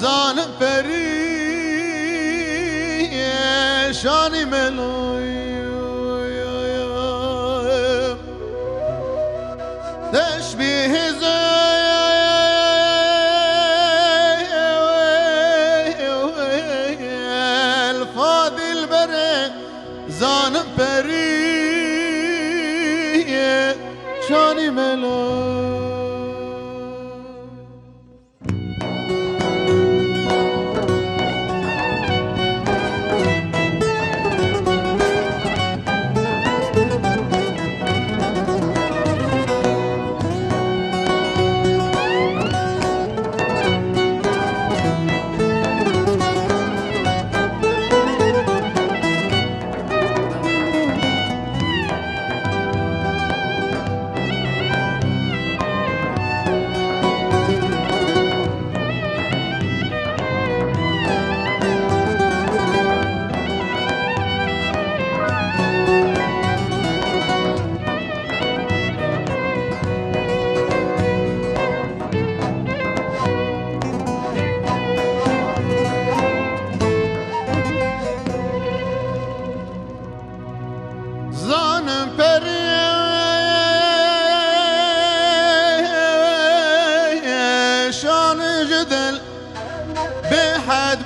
زانم پریشانی ملایم تشبیه الفاضل بره زانم پریشانی ملایم زانم پریشان جدل بحد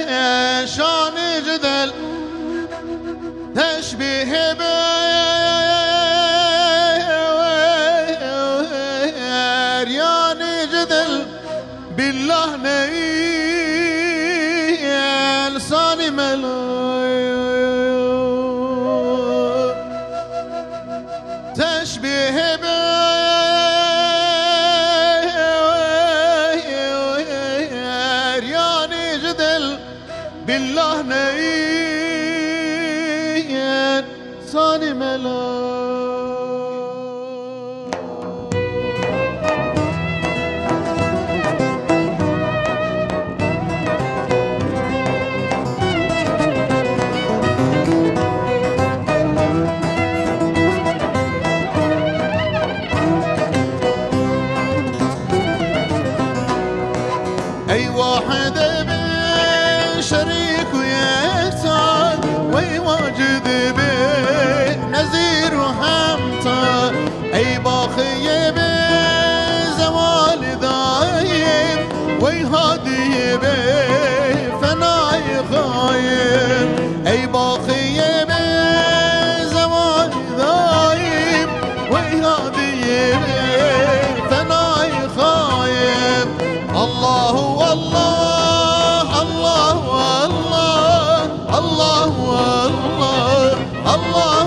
بشان جدل تشبيه بريان جدل بالله نيل صاني تشبيه برياني جدل بالله نيل صاني أي واحد بين شريك ويختار وي واجد بين نزير وحمطار أي باخي بين زوال ذايب وي هادي بين فناي غايب أي باخي بين زوال ذايب وي هادي بين فناي غايب الله الله الله الله الله الله الله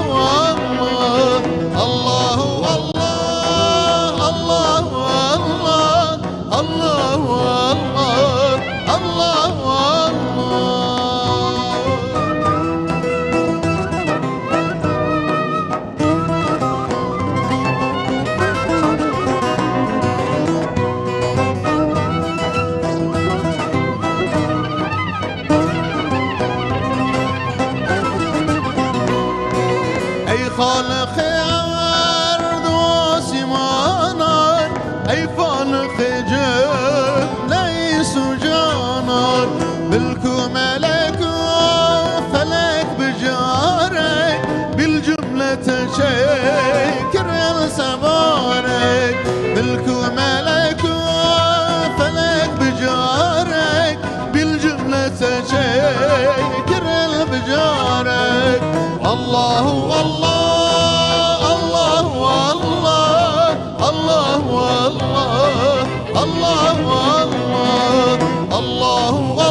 الله الله خالق أرض وسمانا أي فالق جب ليس جانان ملك ملك فلك بجارك بالجملة شكر سبارك ملك ملك فلك بجارك بالجملة شكر بجارك الله الله الله الله الله الله الله الله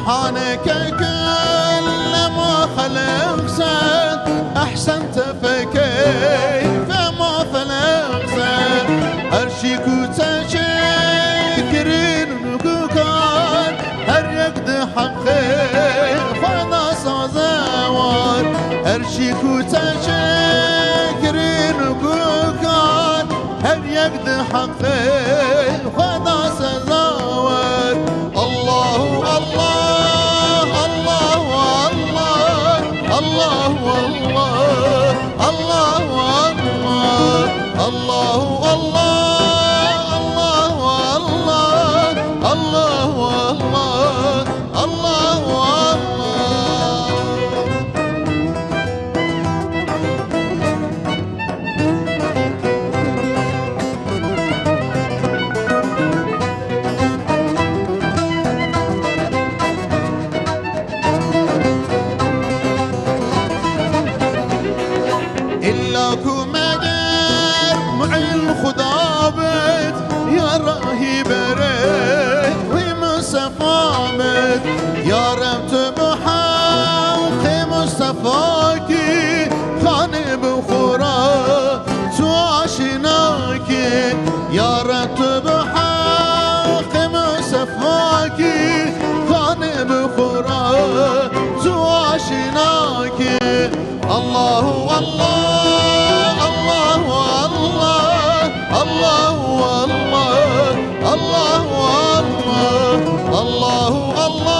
سبحانك كل ما خلقت أحسنت فكيف ما خلقت أرشيك وتشكرين نكوكان خیر خدا سازوار هرچی کو تشکرین و بکار هر یک ده حق خدا سازوار الله الله الله الله الله الله الله الله خدا بد یا راهی بره وی مصطفی بد یا رب تو بحق مصطفی کی خانه بخورا تو آشنا کی یا رب تو بحق مصطفی کی خانه بخورا تو آشنا کی الله الله الله الله الله الله الله